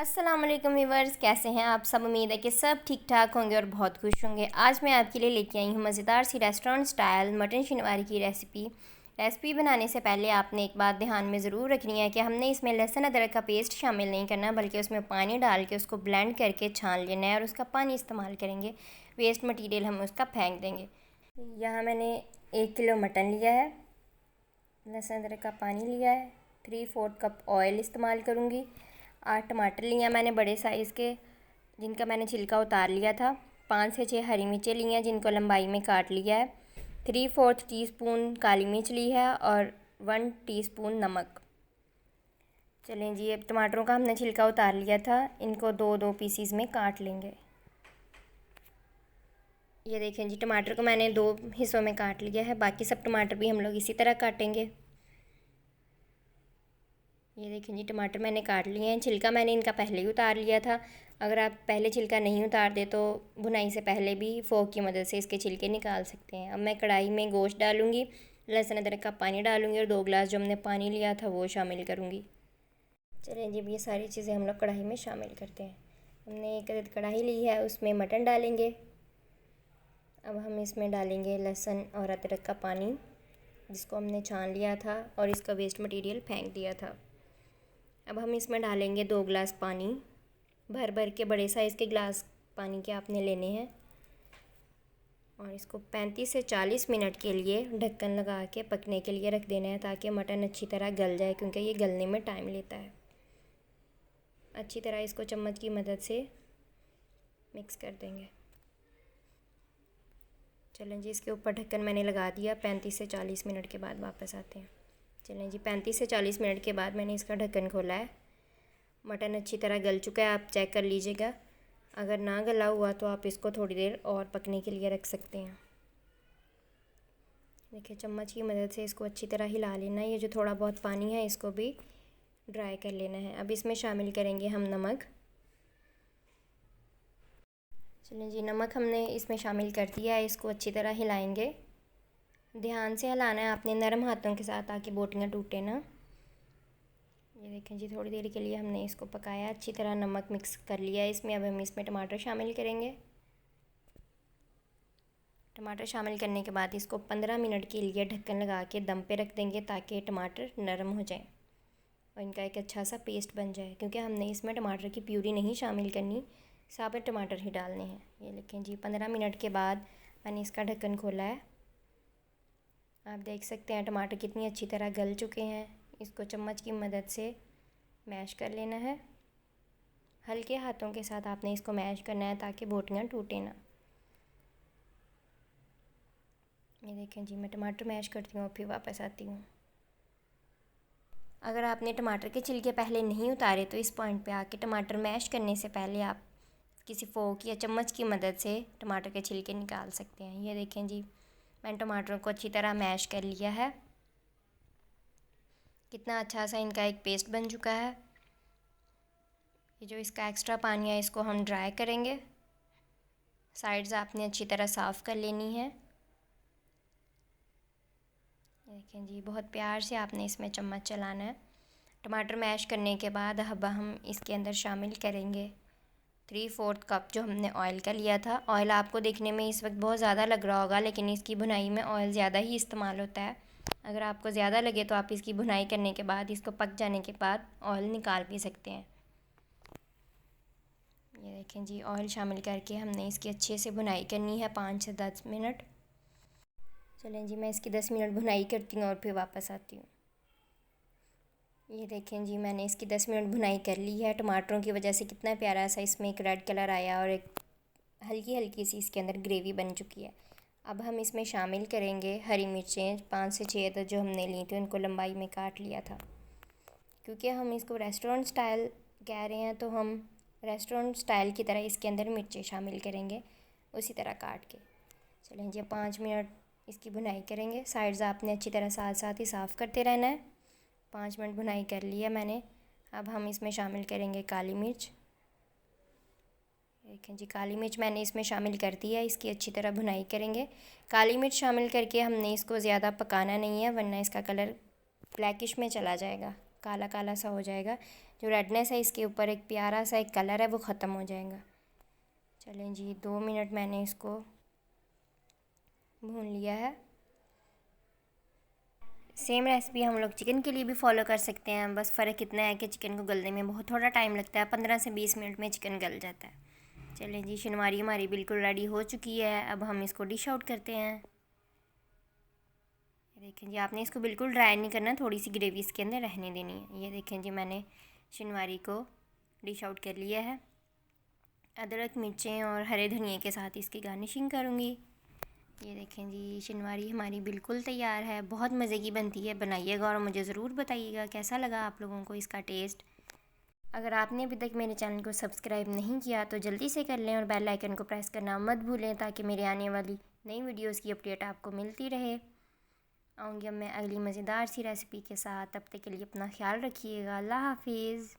अस्सलाम वालेकुम व्यूवर्स, कैसे हैं आप सब। उम्मीद है कि सब ठीक ठाक होंगे और बहुत खुश होंगे। आज मैं आपके लिए लेके आई हूँ मज़ेदार सी रेस्टोरेंट स्टाइल मटन शनिवारी की रेसिपी बनाने से पहले आपने एक बात ध्यान में ज़रूर रखनी है कि हमने इसमें लहसुन अदरक का पेस्ट शामिल नहीं करना, बल्कि उसमें पानी डाल के उसको ब्लेंड करके छान लेना है और उसका पानी इस्तेमाल करेंगे। वेस्ट मटीरियल हम उसका फेंक देंगे। यहाँ मैंने 1 किलो मटन लिया है, लहसुन अदरक का पानी लिया है, 3/4 कप ऑयल इस्तेमाल करूँगी। 8 टमाटर लिए हैं मैंने बड़े साइज़ के, जिनका मैंने छिलका उतार लिया था। 5 से 6 हरी मिर्चें ली हैं, जिनको लंबाई में काट लिया है। 3/4 टीस्पून काली मिर्च ली है और 1 टीस्पून नमक। चलें जी, अब टमाटरों का हमने छिलका उतार लिया था, इनको 2-2 पीसीज में काट लेंगे। ये देखें जी, टमाटर को मैंने 2 हिस्सों में काट लिया है। बाकी सब टमाटर भी हम लोग इसी तरह काटेंगे। ये देखें जी, टमाटर मैंने काट लिए हैं। छिलका मैंने इनका पहले ही उतार लिया था। अगर आप पहले छिलका नहीं उतार दे तो भुनाई से पहले भी फोक की मदद से इसके छिलके निकाल सकते हैं। अब मैं कढ़ाई में गोश्त डालूँगी, लहसुन अदरक का पानी डालूँगी और 2 गिलास जो हमने पानी लिया था वो शामिल करूँगी। चलिए जी, अब ये सारी चीज़ें हम लोग कढ़ाई में शामिल करते हैं। हमने एक अदद कढ़ाई ली है, उसमें मटन डालेंगे। अब हम इसमें डालेंगे लहसुन और अदरक का पानी, जिसको हमने छान लिया था और इसका वेस्ट मटेरियल फेंक दिया था। अब हम इसमें डालेंगे 2 गिलास पानी, भर भर के बड़े साइज़ के गिलास पानी के आपने लेने हैं। और इसको 35 से 40 मिनट के लिए ढक्कन लगा के पकने के लिए रख देना है, ताकि मटन अच्छी तरह गल जाए, क्योंकि ये गलने में टाइम लेता है। अच्छी तरह इसको चम्मच की मदद से मिक्स कर देंगे। चलें जी, इसके ऊपर ढक्कन मैंने लगा दिया। 35 से 40 मिनट के बाद वापस आते हैं। चलें जी, 35 से 40 मिनट के बाद मैंने इसका ढक्कन खोला है। मटन अच्छी तरह गल चुका है, आप चेक कर लीजिएगा। अगर ना गला हुआ तो आप इसको थोड़ी देर और पकने के लिए रख सकते हैं। देखिए, चम्मच की मदद से इसको अच्छी तरह हिला लेना है। ये जो थोड़ा बहुत पानी है इसको भी ड्राई कर लेना है। अब इसमें शामिल करेंगे हम नमक। चलिए जी, नमक हमने इसमें शामिल कर दिया है। इसको अच्छी तरह हिलाएंगे। ध्यान से हिलाना है आपने, नरम हाथों के साथ, ताकि बोटियाँ टूटे ना। ये देखें जी, थोड़ी देर के लिए हमने इसको पकाया, अच्छी तरह नमक मिक्स कर लिया है इसमें। अब हम इसमें टमाटर शामिल करेंगे। टमाटर शामिल करने के बाद इसको 15 मिनट के लिए ढक्कन लगा के दम पे रख देंगे, ताकि टमाटर नरम हो जाए और इनका एक अच्छा सा पेस्ट बन जाए, क्योंकि हमने इसमें टमाटर की प्यूरी नहीं शामिल करनी, साबुत टमाटर ही डालने हैं। ये देखें जी, 15 मिनट के बाद मैंने इसका ढक्कन खोला है। आप देख सकते हैं टमाटर कितनी अच्छी तरह गल चुके हैं। इसको चम्मच की मदद से मैश कर लेना है। हल्के हाथों के साथ आपने इसको मैश करना है, ताकि बोटियाँ टूटे ना। ये देखें जी, मैं टमाटर मैश करती हूँ और फिर वापस आती हूँ। अगर आपने टमाटर के छिलके पहले नहीं उतारे तो इस पॉइंट पे आके टमाटर मैश करने से पहले आप किसी फोक या चम्मच की मदद से टमाटर के छिलके निकाल सकते हैं। ये देखें जी, मैंने टमाटरों को अच्छी तरह मैश कर लिया है। कितना अच्छा सा इनका एक पेस्ट बन चुका है। ये जो इसका एक्स्ट्रा पानी है इसको हम ड्राई करेंगे। साइड्स आपने अच्छी तरह साफ़ कर लेनी है। देखें जी, बहुत प्यार से आपने इसमें चम्मच चलाना है। टमाटर मैश करने के बाद अब हम इसके अंदर शामिल करेंगे 3/4 कप जो हमने ऑयल का लिया था। ऑयल आपको देखने में इस वक्त बहुत ज़्यादा लग रहा होगा, लेकिन इसकी भुनाई में ऑयल ज़्यादा ही इस्तेमाल होता है। अगर आपको ज़्यादा लगे तो आप इसकी भुनाई करने के बाद, इसको पक जाने के बाद ऑयल निकाल भी सकते हैं। ये देखें जी, ऑयल शामिल करके हमने इसकी अच्छे से भुनाई करनी है 5 से 10 मिनट। चलें जी, मैं इसकी 10 मिनट भुनाई करती हूँ और फिर वापस आती हूँ। ये देखें जी, मैंने इसकी 10 मिनट भुनाई कर ली है। टमाटरों की वजह से कितना प्यारा सा इसमें एक रेड कलर आया और एक हल्की हल्की सी इसके अंदर ग्रेवी बन चुकी है। अब हम इसमें शामिल करेंगे हरी मिर्चें। 5 से 6 अदद जो हमने ली थी, उनको लंबाई में काट लिया था। क्योंकि हम इसको रेस्टोरेंट स्टाइल कह रहे हैं, तो हम रेस्टोरेंट स्टाइल की तरह इसके अंदर मिर्चें शामिल करेंगे, उसी तरह काट के। चलें जी, 5 मिनट इसकी भुनाई करेंगे। साइड्स आपने अच्छी तरह साथ साथ ही साफ़ करते रहना है। 5 मिनट भुनाई कर लिया मैंने। अब हम इसमें शामिल करेंगे काली मिर्च। देखें जी, काली मिर्च मैंने इसमें शामिल कर दी है। इसकी अच्छी तरह भुनाई करेंगे। काली मिर्च शामिल करके हमने इसको ज़्यादा पकाना नहीं है, वरना इसका कलर ब्लैकिश में चला जाएगा, काला काला सा हो जाएगा। जो रेडनेस है इसके ऊपर एक प्यारा सा एक कलर है वो ख़त्म हो जाएगा। चलें जी, 2 मिनट मैंने इसको भून लिया है। सेम रेसिपी हम लोग चिकन के लिए भी फॉलो कर सकते हैं, बस फ़र्क इतना है कि चिकन को गलने में बहुत थोड़ा टाइम लगता है, 15 से 20 मिनट में चिकन गल जाता है। चलें जी, शनवारी हमारी बिल्कुल रेडी हो चुकी है। अब हम इसको डिश आउट करते हैं। देखें जी, आपने इसको बिल्कुल ड्राई नहीं करना, थोड़ी सी ग्रेवी इसके अंदर रहने देनी है। ये देखें जी, मैंने शनवारी को डिश आउट कर लिया है। अदरक, मिर्चें और हरे धनिए के साथ इसकी गार्निशिंग करूँगी। ये देखें जी, शनवारी हमारी बिल्कुल तैयार है। बहुत मज़े की बनती है, बनाइएगा और मुझे ज़रूर बताइएगा कैसा लगा आप लोगों को इसका टेस्ट। अगर आपने अभी तक मेरे चैनल को सब्सक्राइब नहीं किया तो जल्दी से कर लें और बेल आइकन को प्रेस करना मत भूलें, ताकि मेरे आने वाली नई वीडियोस की अपडेट आपको मिलती रहे। आऊँगी अब मैं अगली मज़ेदार सी रेसिपी के साथ। तब तक के लिए अपना ख्याल रखिएगा। अल्लाह हाफिज़।